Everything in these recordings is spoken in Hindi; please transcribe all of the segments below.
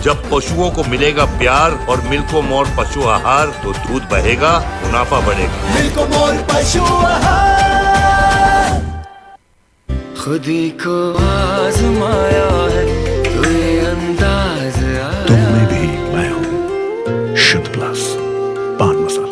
जब पशुओं को मिलेगा प्यार और मिल्को मोर पशु आहार तो दूध बहेगा, मुनाफा बढ़ेगा। मिल्को मोर पशु आहार। खुदी को आजमाया है तो ये अंदाज आया। तुम में भी मैं हूँ शुद्ध प्लस पान मसाला।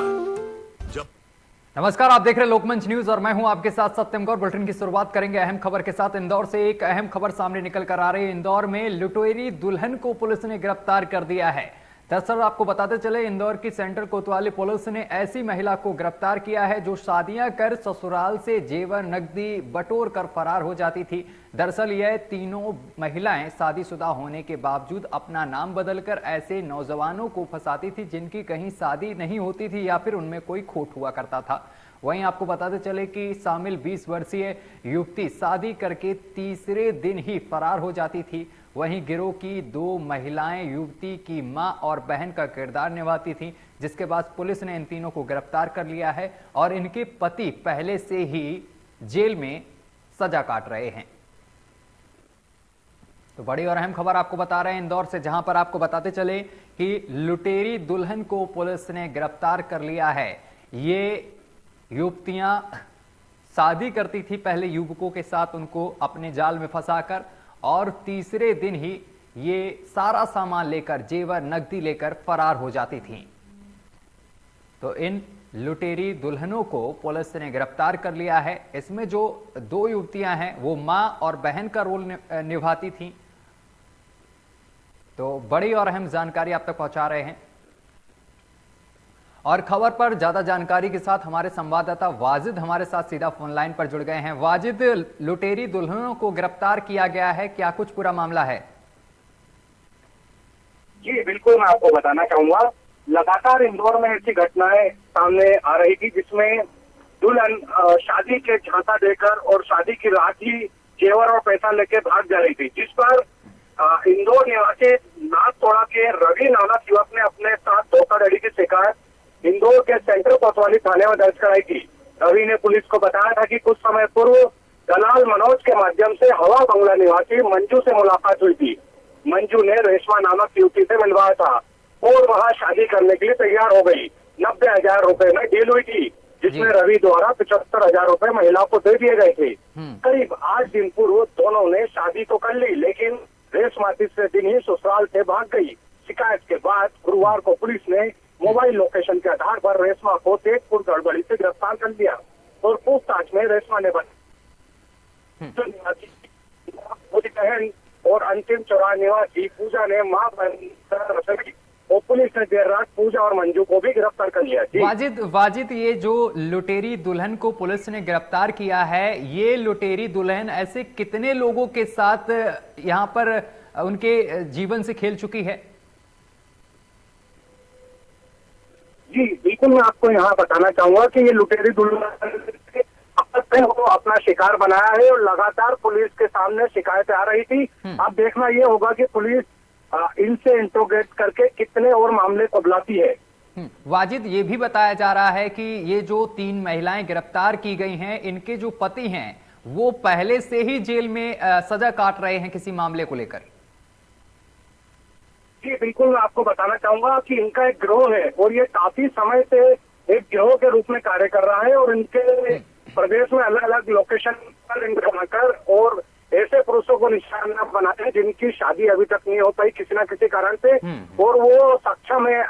नमस्कार, आप देख रहे हैं लोकमंच न्यूज और मैं हूं आपके साथ सत्यम गौर। बुलेटिन की शुरुआत करेंगे अहम खबर के साथ। इंदौर से एक अहम खबर सामने निकल कर आ रही है। इंदौर में लुटेरी दुल्हन को पुलिस ने गिरफ्तार कर दिया है। दरअसल आपको बताते चले, इंदौर की सेंट्रल कोतवाली पुलिस ने ऐसी महिला को गिरफ्तार किया है जो शादियां कर ससुराल से जेवर नकदी बटोर कर फरार हो जाती थी। दरअसल यह तीनों महिलाएं शादीशुदा होने के बावजूद अपना नाम बदलकर ऐसे नौजवानों को फंसाती थी जिनकी कहीं शादी नहीं होती थी या फिर उनमें कोई खोट हुआ करता था। वहीं आपको बताते चले कि शामिल 20 वर्षीय युवती शादी करके तीसरे दिन ही फरार हो जाती थी। वहीं गिरोह की 2 महिलाएं युवती की मां और बहन का किरदार निभाती थीं, जिसके बाद पुलिस ने इन तीनों को गिरफ्तार कर लिया है और इनके पति पहले से ही जेल में सजा काट रहे हैं। तो बड़ी और अहम खबर आपको बता रहे हैं इंदौर से, जहां पर आपको बताते चले कि लुटेरी दुल्हन को पुलिस ने गिरफ्तार कर लिया है। ये युवतियां शादी करती थी पहले युवकों के साथ, उनको अपने जाल में फंसाकर, और तीसरे दिन ही ये सारा सामान लेकर जेवर नकदी लेकर फरार हो जाती थीं। तो इन लुटेरी दुल्हनों को पुलिस ने गिरफ्तार कर लिया है। इसमें जो 2 युवतियां हैं वो मां और बहन का रोल निभाती थीं। तो बड़ी और अहम जानकारी आप तक पहुंचा रहे हैं। और खबर पर ज्यादा जानकारी के साथ हमारे संवाददाता वाजिद हमारे साथ सीधा फोन लाइन पर जुड़ गए हैं। वाजिद, लुटेरी दुल्हनों को गिरफ्तार किया गया है, क्या कुछ पूरा मामला है? जी बिल्कुल, मैं आपको बताना चाहूंगा, लगातार इंदौर में ऐसी घटनाएं सामने आ रही थी जिसमें दुल्हन शादी के झांसा देकर और शादी की रात ही जेवर और पैसा लेके भाग जा रही थी, जिस पर इंदौर निवासी नाथतोड़ा के रवि नामक युवक ने अपने साथ धोखाधड़ी की शिकायत इंदौर के सेंट्रल कोतवाली थाने में दर्ज कराई थी। रवि ने पुलिस को बताया था कि कुछ समय पूर्व दलाल मनोज के माध्यम से हवा बंगला निवासी मंजू से मुलाकात हुई थी। मंजू ने रेशमा नामक युवती से मिलवाया था और वहां शादी करने के लिए तैयार हो गई। 90,000 रुपए में डील हुई थी, जिसमें रवि द्वारा 75,000 रुपए महिला को दे दिए गए थे। करीब 8 दिन पूर्व दोनों ने शादी तो कर ली, लेकिन रेशमा तीसरे दिन ही ससुराल से भाग गई। शिकायत के बाद गुरुवार को पुलिस ने मोबाइल लोकेशन के आधार पर रेशमा को तेजपुर गड़बड़ी से गिरफ्तार कर लिया और पूछताछ में रेशमा ने बहन और अंतिम चौराहा निवासी पूजा ने मां बहन और पुलिस ने देर रात पूजा और मंजू को भी गिरफ्तार कर लिया। वाजिद, ये जो लुटेरी दुल्हन को पुलिस ने गिरफ्तार किया है, ये लुटेरी दुल्हन ऐसे कितने लोगों के साथ यहाँ पर उनके जीवन से खेल चुकी है? जी बिल्कुल, मैं आपको यहाँ बताना चाहूंगा कि ये लुटेरी दुल्हन वो अपना शिकार बनाया है और लगातार पुलिस के सामने शिकायतें आ रही थी। अब देखना ये होगा कि पुलिस इनसे इंट्रोगेट करके कितने और मामले को बुलाती है। वाजिद, ये भी बताया जा रहा है कि ये जो 3 महिलाएं गिरफ्तार की गई हैं, इनके जो पति हैं वो पहले से ही जेल में सजा काट रहे हैं किसी मामले को लेकर। जी बिल्कुल, मैं आपको बताना चाहूंगा कि इनका एक गिरोह है और ये काफी समय से एक गिरोह के रूप में कार्य कर रहा है और इनके प्रदेश में अलग अलग लोकेशन पर लिंक बनाकर और ऐसे पुरुषों को निशाना बनाते हैं जिनकी शादी अभी तक नहीं हो पाई किसी न किसी कारण से, और वो सक्षम है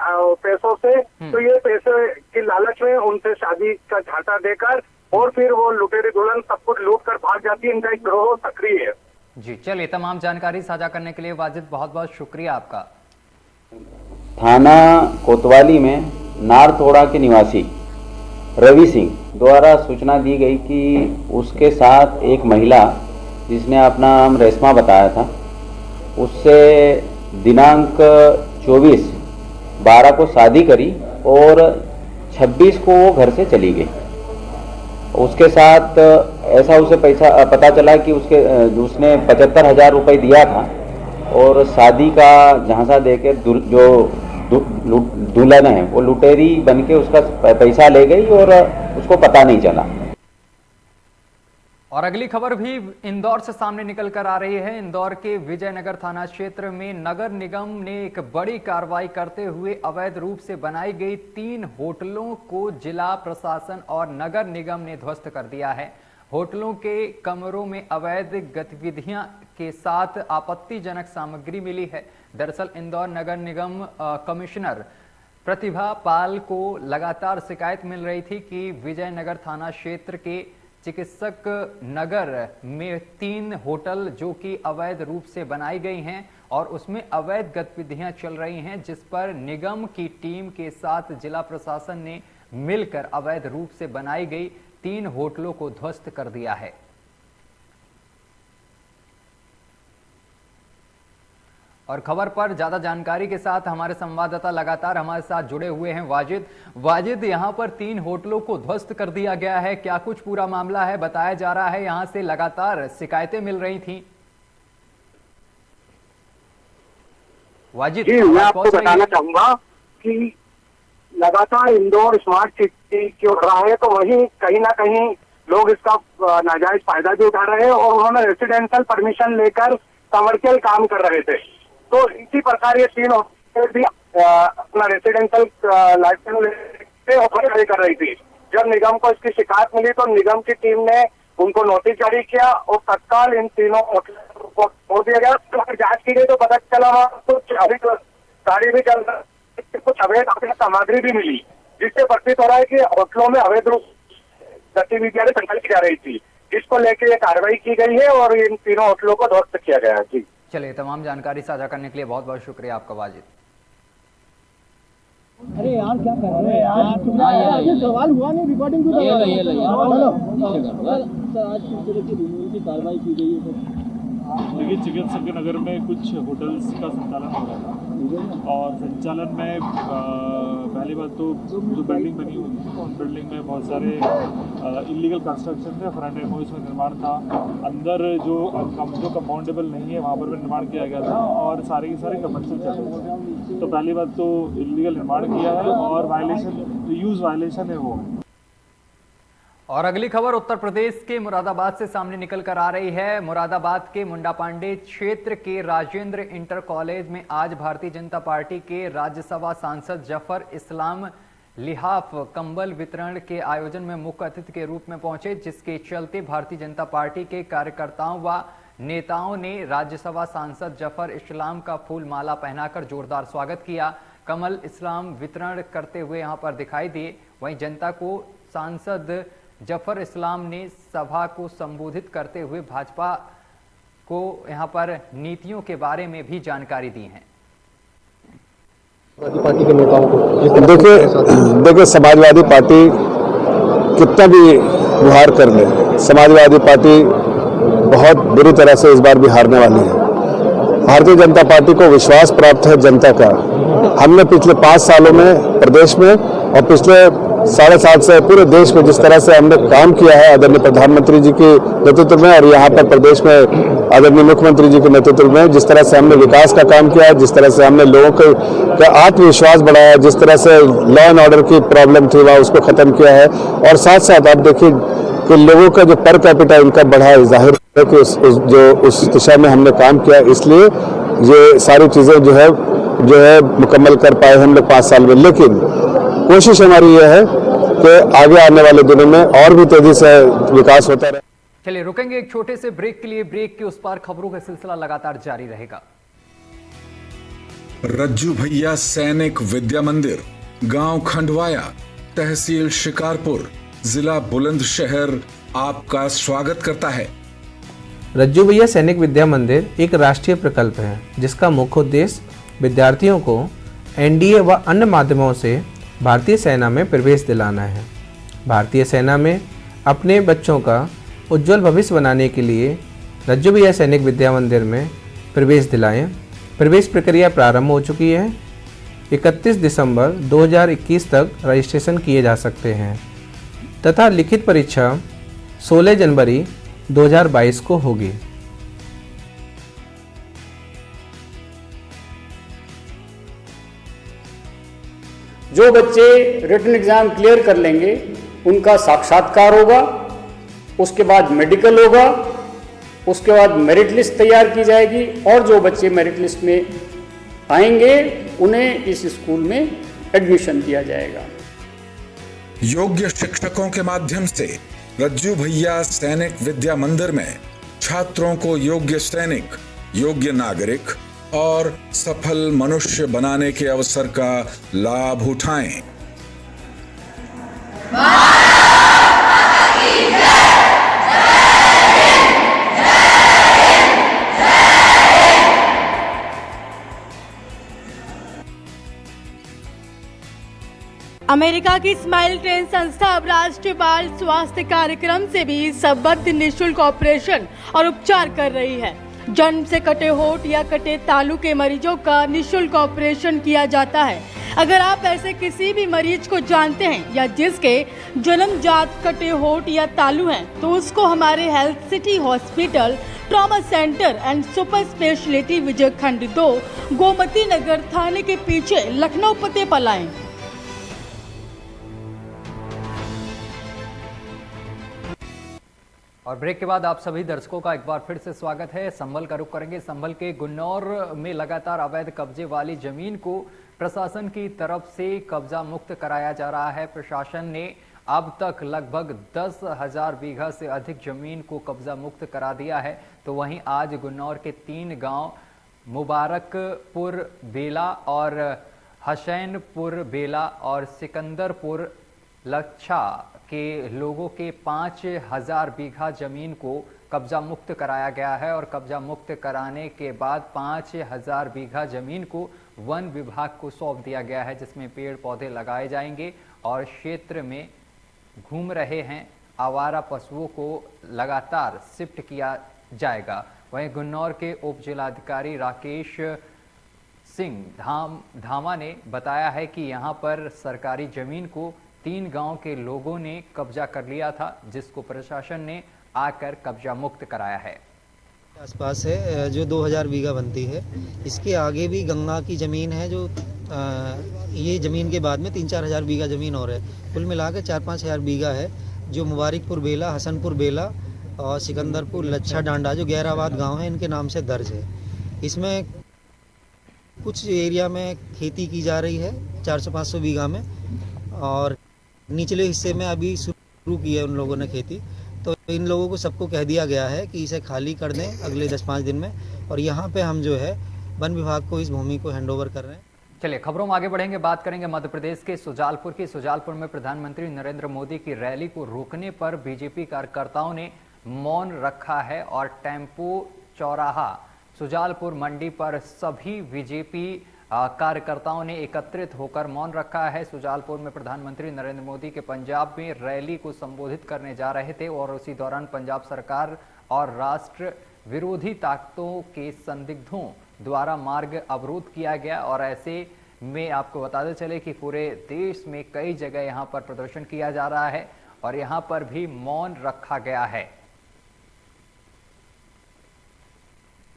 पैसों से, तो ये पैसे की लालच में उनसे शादी का झांसा देकर और फिर वो लुटेरी दुल्हन सब कुछ लूट कर भाग जाती है। इनका एक गिरोह सक्रिय है। जी चलिए, तमाम जानकारी साझा करने के लिए वाजिद बहुत बहुत शुक्रिया आपका। थाना कोतवाली में नारतोड़ा के निवासी रवि सिंह द्वारा सूचना दी गई कि उसके साथ एक महिला जिसने अपना नाम रेशमा बताया था, उससे दिनांक 24/12 को शादी करी और 26 को वो घर से चली गई। उसके साथ ऐसा उसे पैसा पता चला कि उसने 75,000 रुपये दिया था और शादी का झांसा देकर जो दुल्हन है वो लुटेरी बनके उसका पैसा ले गई और उसको पता नहीं चला। और अगली खबर भी इंदौर से सामने निकल कर आ रही है। इंदौर के विजयनगर थाना क्षेत्र में नगर निगम ने एक बड़ी कार्रवाई करते हुए अवैध रूप से बनाई गई 3 होटलों को जिला प्रशासन और नगर निगम ने ध्वस्त कर दिया है। होटलों के कमरों में अवैध गतिविधियां के साथ आपत्तिजनक सामग्री मिली है। दरअसल इंदौर नगर निगम कमिश्नर प्रतिभा पाल को लगातार शिकायत मिल रही थी कि विजयनगर थाना क्षेत्र के चिकित्सक नगर में 3 होटल जो कि अवैध रूप से बनाई गई हैं और उसमें अवैध गतिविधियां चल रही हैं, जिस पर निगम की टीम के साथ जिला प्रशासन ने मिलकर अवैध रूप से बनाई गई 3 होटलों को ध्वस्त कर दिया है। और खबर पर ज्यादा जानकारी के साथ हमारे संवाददाता लगातार हमारे साथ जुड़े हुए हैं वाजिद, यहां पर 3 होटलों को ध्वस्त कर दिया गया है, क्या कुछ पूरा मामला है? बताया जा रहा है यहां से लगातार शिकायतें मिल रही थी। वाजिद, मैं आपको बताना चाहूंगा कि लगातार इंदौर स्मार्ट सिटी की ओर रहा है, तो वहीं कहीं ना कहीं लोग इसका नाजायज फायदा भी उठा रहे हैं और उन्होंने रेसिडेंशियल परमिशन लेकर कमर्शियल काम कर रहे थे। तो इसी प्रकार ये 3 होटल भी अपना रेसिडेंशियल लाइसेंस लेके ऑपरेट कर रही थी। जब निगम को इसकी शिकायत मिली तो निगम की टीम ने उनको नोटिस जारी किया और तत्काल इन 3 होटलों को छोड़ दिया गया। तो जांच की गई तो पता चला कुछ अभी गाड़ी भी चल रहा, कुछ अवैध सामग्री भी मिली, जिससे प्रतीत हो रहा है कि होटलों में अवैध रूप गतिविधियां संचालित की जा रही थी, जिसको लेकर ये कार्रवाई की गई है और इन 3 होटलों को ध्वस्त किया गया है। जी चलिए, तमाम जानकारी साझा करने के लिए बहुत बहुत शुक्रिया आपका वाजिद। अरे यार क्या कर रहे हैं यार, सवाल हुआ नहीं, रिकॉर्डिंग की सर आज किस तरह की रिमूवल की कार्रवाई की गई है? देखिए, चिकित्सक नगर में कुछ होटल्स का संचालन हो रहा था और संचालन में पहली बात तो जो बिल्डिंग बनी हुई थी उन बिल्डिंग में बहुत सारे इलीगल कंस्ट्रक्शन थे। फ्रंट एंड में निर्माण था, अंदर जो कंपाउंडेबल नहीं है वहाँ पर भी निर्माण किया गया था और सारे के सारे कमर्शियल चल रहे थे। तो पहली बात तो इलीगल निर्माण किया है और वायलेशन, जो यूज वायलेशन है वो। और अगली खबर उत्तर प्रदेश के मुरादाबाद से सामने निकल कर आ रही है। मुरादाबाद के मुंडा पांडे क्षेत्र के राजेंद्र इंटर कॉलेज में आज भारतीय जनता पार्टी के राज्यसभा सांसद जफर इस्लाम लिहाफ कंबल वितरण के आयोजन में मुख्य अतिथि के रूप में पहुंचे, जिसके चलते भारतीय जनता पार्टी के कार्यकर्ताओं व नेताओं ने राज्यसभा सांसद जफर इस्लाम का फूल माला पहनाकर जोरदार स्वागत किया। कमल इस्लाम वितरण करते हुए यहां पर दिखाई दिए। वहीं जनता को सांसद जफर इस्लाम ने सभा को संबोधित करते हुए भाजपा को यहां पर नीतियों के बारे में भी जानकारी दी है। पार्टी के नेताओं को देखिए समाजवादी पार्टी कितना भी गुहार कर ले, समाजवादी पार्टी बहुत बुरी तरह से इस बार भी हारने वाली है। भारतीय जनता पार्टी को विश्वास प्राप्त है जनता का। हमने पिछले 5 सालों में प्रदेश में और पिछले 7.5 से पूरे देश में जिस तरह से हमने काम किया है आदरणीय प्रधानमंत्री जी के नेतृत्व में और यहाँ पर प्रदेश में आदरणीय मुख्यमंत्री जी के नेतृत्व में जिस तरह से हमने विकास का काम किया है, जिस तरह से हमने लोगों का आत्मविश्वास बढ़ाया, जिस तरह से लॉ एंड ऑर्डर की प्रॉब्लम थी वह उसको खत्म किया है और साथ साथ आप देखिए कि लोगों का जो पर कैपिटा इनकम बढ़ा है, जाहिर है कि उस दिशा में हमने काम किया, इसलिए ये सारी चीजें जो है मुकम्मल कर पाए हम लोग 5 साल में। लेकिन कोशिश हमारी यह है कि आगे आने वाले दिनों में और भी तेजी से विकास होता रहे। चलिए रुकेंगे एक छोटे से ब्रेक के लिए। ब्रेक के उस पार खबरों का सिलसिला लगातार जारी रहेगा। रज्जू भैया सैनिक विद्या मंदिर, गांव खंडवाया, तहसील शिकारपुर, जिला बुलंदशहर आपका स्वागत करता है। रज्जू भैया सैनिक विद्या मंदिर एक राष्ट्रीय प्रकल्प है जिसका मुख्य उद्देश्य विद्यार्थियों को एनडीए व अन्य माध्यमों से भारतीय सेना में प्रवेश दिलाना है। भारतीय सेना में अपने बच्चों का उज्जवल भविष्य बनाने के लिए रज्जू भैया सैनिक विद्या मंदिर में प्रवेश दिलाएं। प्रवेश प्रक्रिया प्रारंभ हो चुकी है। 31 दिसंबर 2021 तक रजिस्ट्रेशन किए जा सकते हैं तथा लिखित परीक्षा 16 जनवरी 2022 को होगी। जो बच्चे रिटन एग्जाम क्लियर कर लेंगे उनका साक्षात्कार होगा। उसके बाद मेडिकल होगा, उसके बाद मेरिट लिस्ट तैयार की जाएगी और जो बच्चे मेरिट लिस्ट में आएंगे उन्हें इस स्कूल में एडमिशन दिया जाएगा। योग्य शिक्षकों के माध्यम से रज्जू भैया सैनिक विद्या मंदिर में छात्रों को योग्य सैनिक, योग्य नागरिक और सफल मनुष्य बनाने के अवसर का लाभ उठाएं। अमेरिका की स्माइल ट्रेन संस्था अब राष्ट्रीय बाल स्वास्थ्य कार्यक्रम से भी संबद्ध निःशुल्क ऑपरेशन और उपचार कर रही है। जन्म से कटे होठ या कटे तालू के मरीजों का निःशुल्क ऑपरेशन किया जाता है। अगर आप ऐसे किसी भी मरीज को जानते हैं या जिसके जन्मजात कटे होठ या तालू हैं, तो उसको हमारे health city hospital trauma centre and super speciality Vijay Khand 2 Gomti Nagar थाने के पीछे लखनऊ पते पर लाएं। और ब्रेक के बाद आप सभी दर्शकों का एक बार फिर से स्वागत है। संभल का रुख करेंगे। संभल के गुन्नौर में लगातार अवैध कब्जे वाली जमीन को प्रशासन की तरफ से कब्जा मुक्त कराया जा रहा है। प्रशासन ने अब तक लगभग 10,000 बीघा से अधिक जमीन को कब्जा मुक्त करा दिया है। तो वहीं आज गुन्नौर के 3 गांव मुबारकपुर बेला और हसैनपुर बेला और सिकंदरपुर लच्छा के लोगों के 5,000 बीघा जमीन को कब्जा मुक्त कराया गया है। और कब्जा मुक्त कराने के बाद 5,000 बीघा जमीन को वन विभाग को सौंप दिया गया है, जिसमें पेड़ पौधे लगाए जाएंगे और क्षेत्र में घूम रहे हैं आवारा पशुओं को लगातार शिफ्ट किया जाएगा। वहीं गुन्नौर के उप जिलाधिकारी राकेश सिंह धामा ने बताया है कि यहां पर सरकारी जमीन को 3 गांव के लोगों ने कब्जा कर लिया था, जिसको प्रशासन ने आकर कब्जा मुक्त कराया है। आसपास है जो 2,000 बीघा बनती है। इसके आगे भी गंगा की ज़मीन है जो ये ज़मीन के बाद में 3-4 हज़ार बीघा ज़मीन और है। कुल मिलाकर 4-5 हज़ार बीघा है जो मुबारकपुर बेला, हसनपुर बेला और सिकंदरपुर लच्छा डांडा जो गैराबाद गांव है इनके नाम से दर्ज है। इसमें कुछ एरिया में खेती की जा रही है 400-500 बीघा में, और निचले हिस्से में अभी शुरू की है उन लोगों ने खेती। तो इन लोगों को सबको कह दिया गया है कि इसे खाली कर दें अगले 10-5 दिन में, और यहाँ पे हम जो है वन विभाग को इस भूमि को हैंडओवर कर रहे हैं। चलिए खबरों में आगे बढ़ेंगे। बात करेंगे मध्य प्रदेश के सुजालपुर की। सुजालपुर में प्रधानमंत्री नरेंद्र मोदी की रैली को रोकने पर बीजेपी कार्यकर्ताओं ने मौन रखा है और टेम्पो चौराहा सुजालपुर मंडी पर सभी बीजेपी कार्यकर्ताओं ने एकत्रित होकर मौन रखा है। सुजालपुर में प्रधानमंत्री नरेंद्र मोदी के पंजाब में रैली को संबोधित करने जा रहे थे और उसी दौरान पंजाब सरकार और राष्ट्र विरोधी ताकतों के संदिग्धों द्वारा मार्ग अवरुद्ध किया गया। और ऐसे में आपको बताते चले कि पूरे देश में कई जगह यहां पर प्रदर्शन किया जा रहा है और यहां पर भी मौन रखा गया है।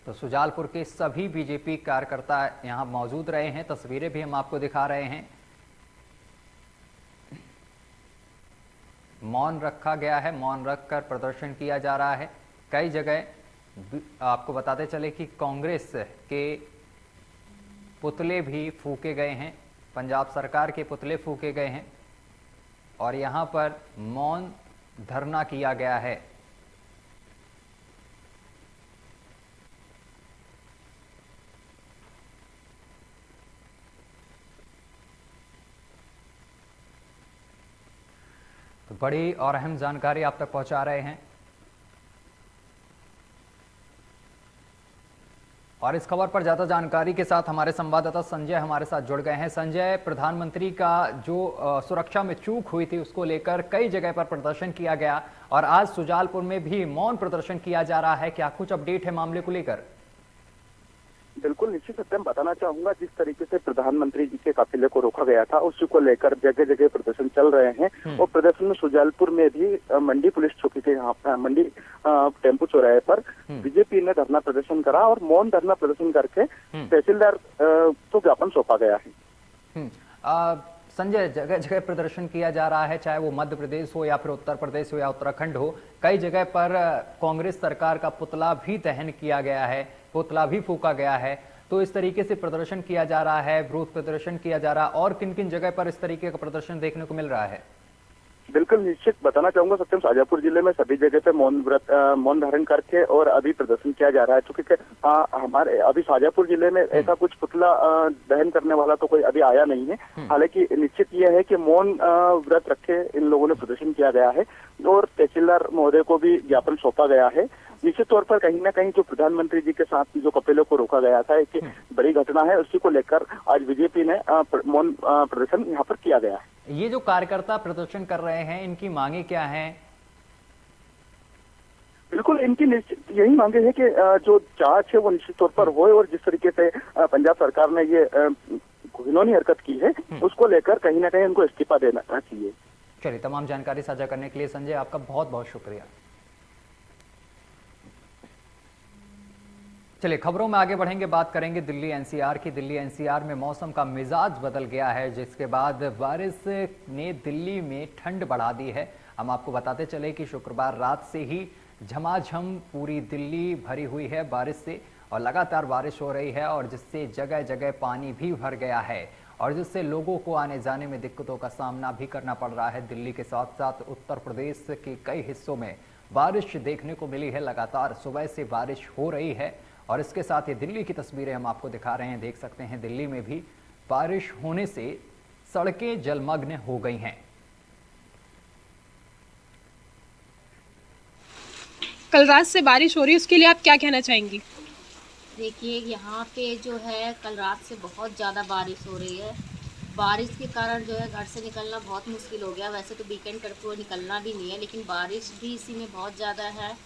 तो सुजालपुर के सभी बीजेपी कार्यकर्ता यहां मौजूद रहे हैं। तस्वीरें भी हम आपको दिखा रहे हैं। मौन रखा गया है, मौन रखकर प्रदर्शन किया जा रहा है। कई जगह आपको बताते चले कि कांग्रेस के पुतले भी फूके गए हैं, पंजाब सरकार के पुतले फूके गए हैं और यहां पर मौन धरना किया गया है। तो बड़ी और अहम जानकारी आप तक पहुंचा रहे हैं और इस खबर पर ज्यादा जानकारी के साथ हमारे संवाददाता संजय हमारे साथ जुड़ गए हैं। संजय, प्रधानमंत्री का जो सुरक्षा में चूक हुई थी उसको लेकर कई जगह पर प्रदर्शन किया गया और आज सुजालपुर में भी मौन प्रदर्शन किया जा रहा है, क्या कुछ अपडेट है मामले को लेकर? बिल्कुल निश्चित सत्यम बताना चाहूंगा, जिस तरीके से प्रधानमंत्री जी के काफिले को रोका गया था उसी को लेकर जगह जगह प्रदर्शन चल रहे हैं और प्रदर्शन में सुजालपुर में भी मंडी पुलिस चौकी के यहाँ पर मंडी टेम्पो चौराहे पर बीजेपी ने धरना प्रदर्शन करा और मौन धरना प्रदर्शन करके तहसीलदार को ज्ञापन सौंपा गया है। संजय, जगह जगह प्रदर्शन किया जा रहा है, चाहे वो मध्य प्रदेश हो या फिर उत्तर प्रदेश हो या उत्तराखंड हो। कई जगह पर कांग्रेस सरकार का पुतला भी दहन किया गया है, पुतला भी फूका गया है। तो इस तरीके से प्रदर्शन किया जा रहा है, विरोध प्रदर्शन किया जा रहा है, और किन किन जगह पर इस तरीके का प्रदर्शन देखने को मिल रहा है? बिल्कुल निश्चित बताना चाहूंगा सत्यम, शाजापुर जिले में सभी जगह पे मौन धारण करके और अभी प्रदर्शन किया जा रहा है। क्योंकि हमारे अभी शाजापुर जिले में ऐसा कुछ पुतला दहन करने वाला तो कोई अभी आया नहीं है। हालांकि निश्चित यह है कि मौन व्रत रखे इन लोगों ने प्रदर्शन किया गया है और तहसीलदार महोदय को भी ज्ञापन सौंपा गया है। निश्चित तौर पर कहीं ना कहीं जो प्रधानमंत्री जी के साथ जो कपिलों को रोका गया था, एक बड़ी घटना है, उसी को लेकर आज बीजेपी ने मौन प्रदर्शन यहाँ पर किया गया है। ये जो कार्यकर्ता प्रदर्शन कर रहे हैं, इनकी मांगे क्या हैं? बिल्कुल इनकी यही मांगे है कि जो जांच है वो निश्चित तौर पर होए और जिस तरीके से पंजाब सरकार ने ये घिनौनी हरकत की है उसको लेकर कहीं ना कहीं उनको इस्तीफा देना चाहिए। चलिए, तमाम जानकारी साझा करने के लिए संजय आपका बहुत बहुत शुक्रिया। चलिए, खबरों में आगे बढ़ेंगे, बात करेंगे दिल्ली एनसीआर की। दिल्ली एनसीआर में मौसम का मिजाज बदल गया है, जिसके बाद बारिश ने दिल्ली में ठंड बढ़ा दी है। हम आपको बताते चले कि शुक्रवार रात से ही झमाझम पूरी दिल्ली भरी हुई है बारिश से, और लगातार बारिश हो रही है, और जिससे जगह जगह पानी भी भर गया है, और जिससे लोगों को आने जाने में दिक्कतों का सामना भी करना पड़ रहा है। दिल्ली के साथ साथ उत्तर प्रदेश के कई हिस्सों में बारिश देखने को मिली है। लगातार सुबह से बारिश हो रही है, और इसके साथ ही दिल्ली की तस्वीरें हम आपको दिखा रहे हैं। देख सकते हैं दिल्ली में भी बारिश होने से सड़कें जलमग्न हो गई हैं। कल रात से बारिश हो रही है, उसके लिए आप क्या कहना चाहेंगी? देखिए, यहाँ पे जो है कल रात से बहुत ज़्यादा बारिश हो रही है। बारिश के कारण जो है घर से निकलना बहुत मुश्किल हो गया। वैसे तो वीकेंड करते हुए निकलना भी नहीं है, लेकिन बारिश भी इसी में बहुत ज़्यादा है।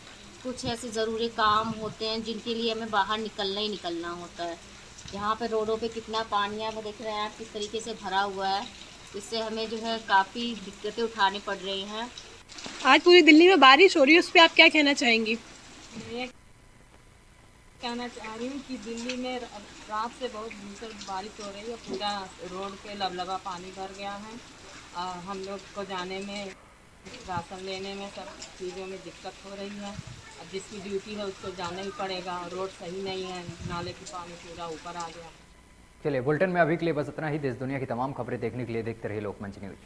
कुछ ऐसे ज़रूरी काम होते हैं जिनके लिए हमें बाहर निकलना ही निकलना होता है। यहाँ पे रोडों पे कितना पानी है वो देख रहे हैं आप, किस तरीके से भरा हुआ है। इससे हमें जो है काफ़ी दिक्कतें उठानी पड़ रही हैं। आज पूरी दिल्ली में बारिश हो रही है, उस पर आप क्या कहना चाहेंगी? मैं कहना चाह रही हूँ कि दिल्ली में रात से बहुत भीषण बारिश हो रही है। पूरा रोड पे लबलबा पानी भर गया है। हम लोग को जाने में, राशन लेने में, सब चीज़ों में दिक्कत हो रही है। अब जिसकी ड्यूटी है उसको जाना ही पड़ेगा। रोड सही नहीं है, नाले की पानी पूरा ऊपर आ गया। चलिए, बुलेटिन में अभी के लिए बस इतना ही। देश दुनिया की तमाम खबरें देखने के लिए देखते रहिए लोकमंच न्यूज।